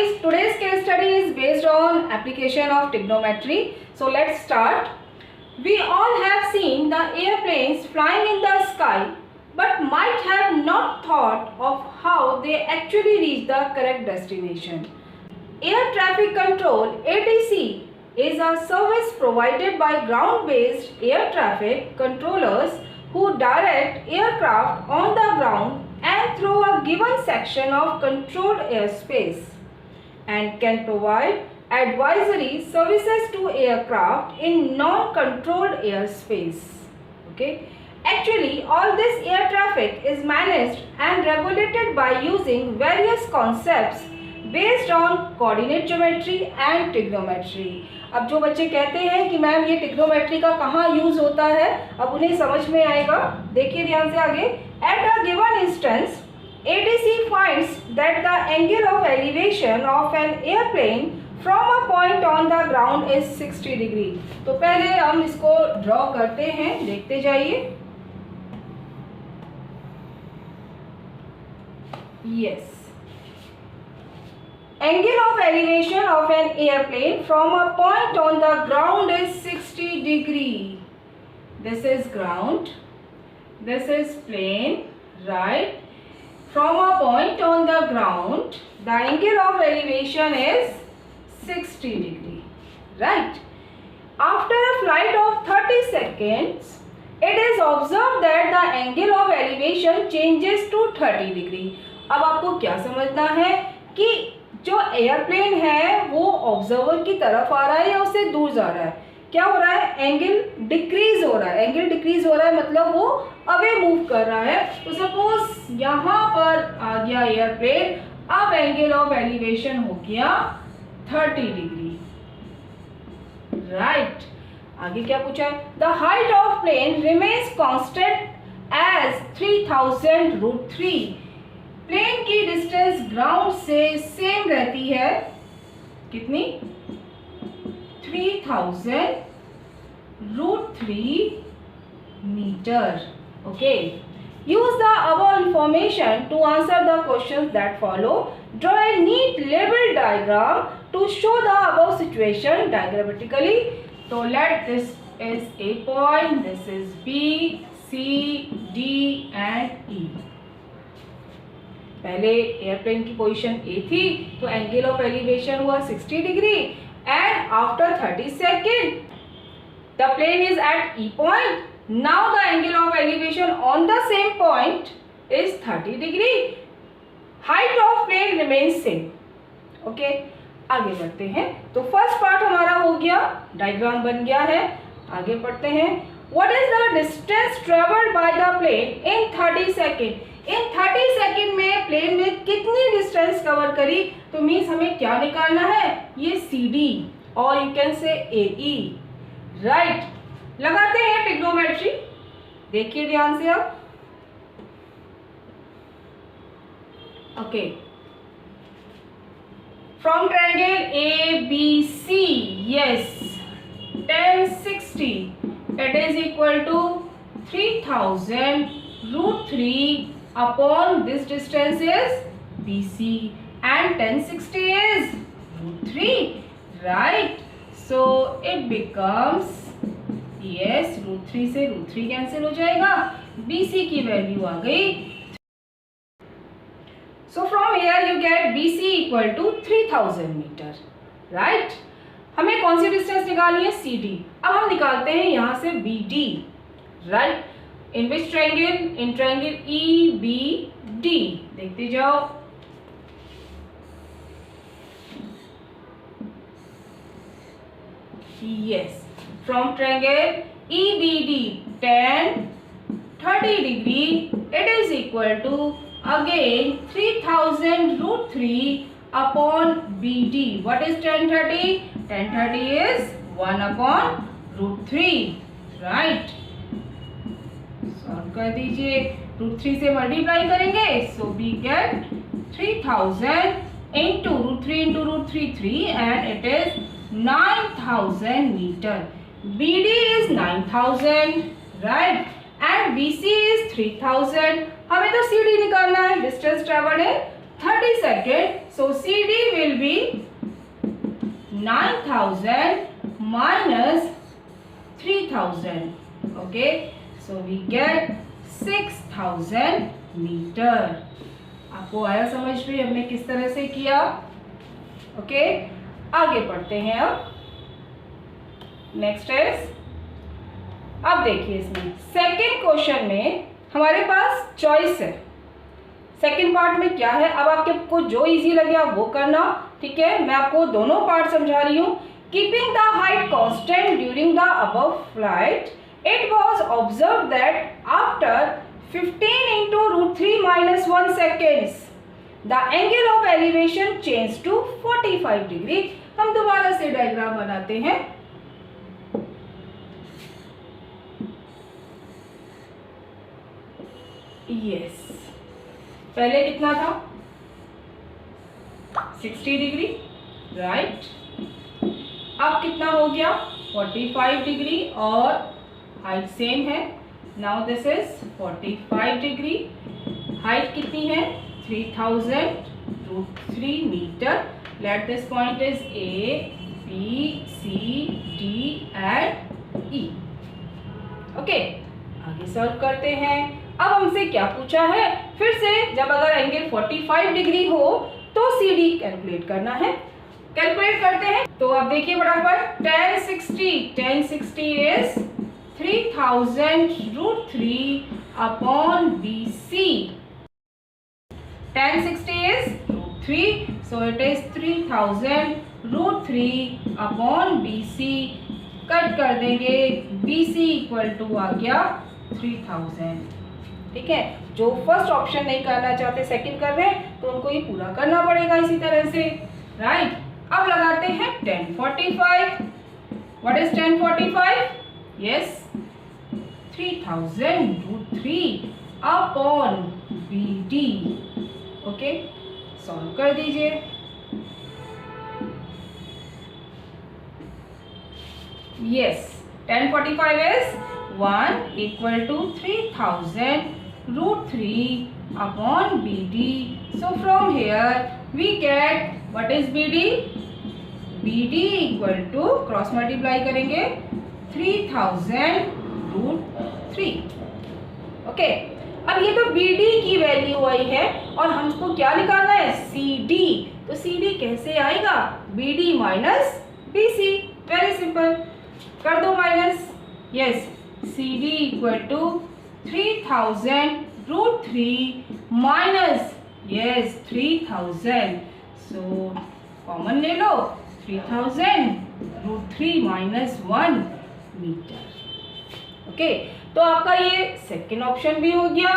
Today's case study is based on application of trigonometry. So let's start. We all have seen the airplanes flying in the sky, but might have not thought of how they actually reach the correct destination. Air Traffic Control (ATC) is a service provided by ground-based air traffic controllers who direct aircraft on the ground and through a given section of controlled airspace, and can provide advisory services to aircraft in non-controlled airspace. Okay. Actually, all this air traffic is managed and regulated by using various concepts based on coordinate geometry and trigonometry. अब जो बच्चे कहते हैं कि ma'am ये trigonometry का कहाँ use होता है, अब उन्हें समझ में आएगा. देखिए ध्यान से आगे. At a given instance, ATC finds that the angle of elevation of an airplane from a point on the ground is 60 degree. तो पहले हम इसको ड्रॉ करते हैं, देखते जाइए. Yes. Angle of elevation of an airplane from a point on the ground is 60 degree. This is ground. This is plane, right? From a point on the ground, the angle of elevation is 60 degree, right? After a flight of 30 seconds, it is observed that the angle of elevation changes to 30 degree. अब आपको क्या समझना है कि जो airplane है वो observer की तरफ आ रहा है या उससे दूर जा रहा है. क्या हो रहा है? एंगल डिक्रीज हो रहा है. एंगल डिक्रीज हो रहा है मतलब वो अवे मूव कर रहा है. तो सपोज यहाँ पर आ गया एयरप्लेन, अब एंगल ऑफ एलिवेशन हो गया 30 डिग्री, राइट. आगे क्या पूछा है? The height of plane remains constant as 3000√3. Plane की डिस्टेंस ग्राउंड से सेम रहती है. कितनी? 3000√3 metre. Okay. Use the above information to answer the questions that follow. Draw a neat label diagram to show the above situation diagrammatically. तो let this is A point, this is B, C, D and E. पहले airplane की position A थी तो angle of elevation हुआ 60 degree and after 30 second the plane is at E point. Now the angle of elevation on the same point is 30 degree. Height of plane remains same. Okay, आगे बढ़ते हैं. तो first part हमारा हो गया, diagram बन गया है. आगे पढ़ते हैं. What is the distance travelled by the plane in 30 second. In 30 second में प्लेन ने कितनी डिस्टेंस कवर करी? तो मीन्स हमें क्या निकालना है? ये सी डी और you can say A E, right. लगाते हैं ट्रिग्नोमेट्री. देखिए ध्यान से आप. Okay. From triangle A B C, yes, 1060 it is equal to 3000√3 upon this distance is BC and 1060 is √3, right? So it becomes, yes, √3 से √3 cancel हो जाएगा. BC की वैल्यू आ गई. So from here you get BC equal to 3000 metre, right? हमें कौन सी distance निकालनी है? CD. अब हम निकालते हैं यहाँ से BD, right? In which triangle? In triangle EBD. देखते जाओ. Yes. From triangle EBD, 10-30 degree. It is equal to again 3000√3 upon BD. What is 1030? 1030 is 1 upon √3, right? कर दीजिए. √3 से मल्टीप्लाई करेंगे so we get 3000 into √3 into √3 3 and it is 9000 metre. BD is 9000, right, and BC is 3000. हमें तो CD निकालना है. Distance travelled है 30 seconds. So CD will be 9000 minus 3000. Okay, so we get 6000 metre. आपको आया समझ में हमने किस तरह से किया? ओके, आगे पढ़ते हैं. अब नेक्स्ट इज, अब देखिए इसमें सेकेंड क्वेश्चन में हमारे पास चॉइस है. सेकेंड पार्ट में क्या है, अब आपको जो इजी लगे आप वो करना. ठीक है, मैं आपको दोनों पार्ट समझा रही हूँ. Keeping the height constant during the above flight, it was observe that after 15 into √3 minus 1 seconds the angle of elevation changed to 45 degree. हम दोबारा से डायग्राम बनाते हैं. यस, पहले कितना था? 60 डिग्री, राइट. अब कितना हो गया? 45 डिग्री और हाइट सेम है. Now this is 45 degree. Height कितनी है? 3000√3 metre. Let this point is A, B, C, D and E. Okay, आगे सॉल्व करते हैं. अब हमसे क्या पूछा है? फिर से जब अगर एंगल 45 डिग्री हो तो CD कैलकुलेट करना है. कैलकुलेट करते हैं. तो अब देखिए फटाफट. 1060 is 3000√3 upon BC. 1060 is √3, so it is 3000√3 upon BC. Cut कर देंगे. BC इक्वल टू आ गया 3000. ठीक है, जो फर्स्ट ऑप्शन नहीं करना चाहते सेकंड कर रहे हैं तो उनको ये पूरा करना पड़ेगा इसी तरह से, राइट. अब लगाते हैं 1045. What is 1045? Yes, 3000√3 upon BD. Okay, solve कर दीजिए. Yes, 1045 is 1 equal to 3000√3 upon BD. So from here we get what is BD? BD equal to, cross multiply करेंगे, 3000√3. ओके, अब ये तो BD की वैल्यू आई है और हमको क्या निकालना है? CD. तो CD कैसे आएगा? BD minus BC. Very simple, कर दो minus. Yes, CD equal to 3000√3 minus, yes, 3000. So common ले लो. 3000√3 माइनस 1 मीटर. ओके, तो आपका ये सेकंड ऑप्शन भी हो गया.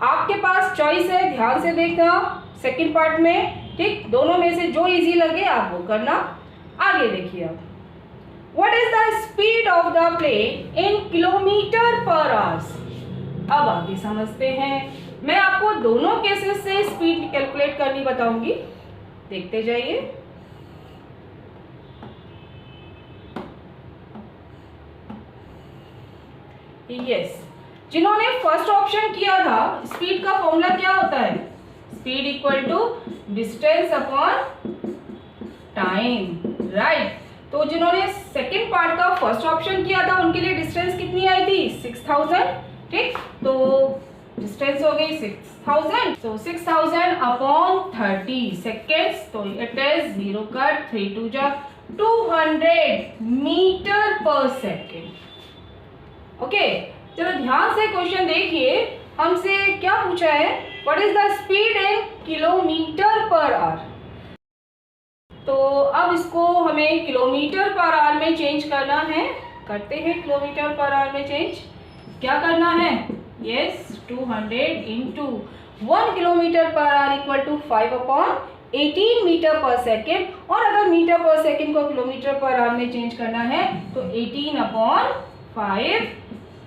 आपके पास चॉइस है, ध्यान से देखना सेकंड पार्ट में. ठीक, दोनों में से जो इजी लगे आप वो करना. आगे देखिए. अब what is the speed of the plane in kilometre per hours? अब आगे समझते हैं. मैं आपको दोनों केसेस से स्पीड कैलकुलेट करनी बताऊंगी, देखते जाइए. यस, जिन्होंने फर्स्ट ऑप्शन किया था, स्पीड का फॉर्मूला क्या होता है? Speed equal to distance upon time, right. तो जिन्होंने सेकंड पार्ट का फर्स्ट ऑप्शन किया था उनके लिए डिस्टेंस कितनी आई थी? 6000. ठीक, तो डिस्टेंस हो गई 6000. सो 6000 अपॉन 30 सेकेंड्स. तो इट इज 0 कट 3 2 जा 200 मीटर पर सेकेंड. ओके, चलो ध्यान से क्वेश्चन देखिए. हमसे क्या पूछा है? What is the speed in kilometre per our. तो अब इसको हमें किलोमीटर पर आवर में चेंज करना है. करते हैं किलोमीटर पर आवर में चेंज. क्या करना है? Yes, 200 into 1 kilometre per hour equal to 5/18 metre per second. और अगर मीटर पर सेकेंड को किलोमीटर पर आवर में चेंज करना है तो 18/5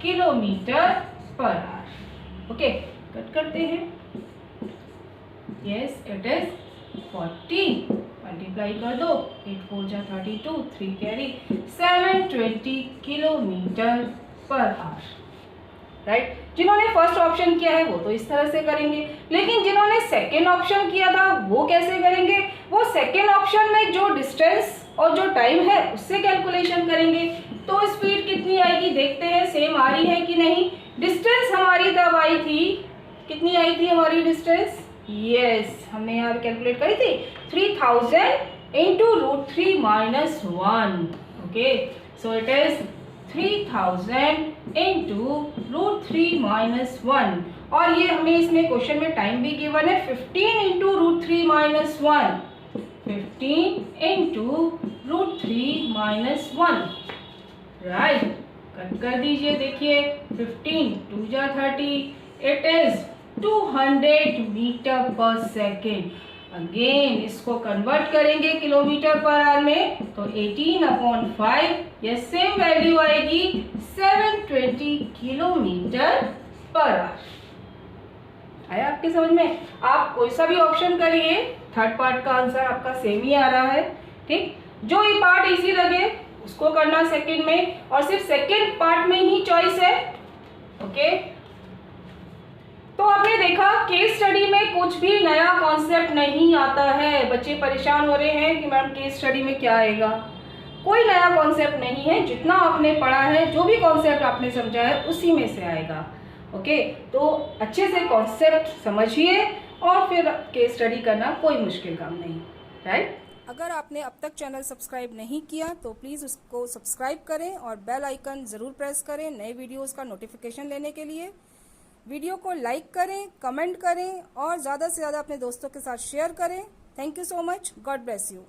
kilometre per our. Okay, cut करते हैं. Yes, it is 40. मल्टीप्लाई कर दो. 8 4 जा 32, 3 carry 720 kilometre per our. Right. जिन्होंने फर्स्ट ऑप्शन किया है वो तो इस तरह से करेंगे, लेकिन जिन्होंने सेकेंड ऑप्शन किया था वो कैसे करेंगे? वो सेकेंड ऑप्शन में जो डिस्टेंस और जो टाइम है उससे कैलकुलेशन करेंगे। तो स्पीड कितनी आएगी देखते हैं, सेम आ रही है कि नहीं। डिस्टेंस हमारी तब आई थी, कितनी आई थी हमारी डिस्टेंस? यस, हमने यहाँ कैलकुलेट करी थी 3000 into √3 - 1। Okay, so it is 3000 into √3 - 1। और ये हमें इसमें क्वेश्चन में टाइम भी गिवन है 15 इंटू √3 - 1, 15 इंटू √3 - 1, राइट। कट कर दीजिए, देखिए 15 2 जा 30, it is 200 metre per second. Again इसको कन्वर्ट करेंगे किलोमीटर पर आवर में, तो 18/5, ये सेम वैल्यू आएगी 720 किलोमीटर पर आवर। आया आपके समझ में? आप कोई सा भी ऑप्शन करिए, थर्ड पार्ट का आंसर आपका सेम ही आ रहा है, ठीक। जो ये पार्ट इजी लगे उसको करना सेकंड में, और सिर्फ सेकंड पार्ट में ही चॉइस है। ओके, तो आपने देखा केस स्टडी में कुछ भी नया कॉन्सेप्ट नहीं आता है। बच्चे परेशान हो रहे हैं कि मैम केस स्टडी में क्या आएगा। कोई नया कॉन्सेप्ट नहीं है, जितना आपने पढ़ा है, जो भी कॉन्सेप्ट आपने समझा है उसी में से आएगा। ओके, तो अच्छे से कॉन्सेप्ट समझिए और फिर केस स्टडी करना कोई मुश्किल काम नहीं, राइट। अगर आपने अब तक चैनल सब्सक्राइब नहीं किया तो प्लीज़ उसको सब्सक्राइब करें और बेल आइकन ज़रूर प्रेस करें नए वीडियोस का नोटिफिकेशन लेने के लिए। वीडियो को लाइक करें, कमेंट करें और ज़्यादा से ज़्यादा अपने दोस्तों के साथ शेयर करें। Thank you so much. God bless you.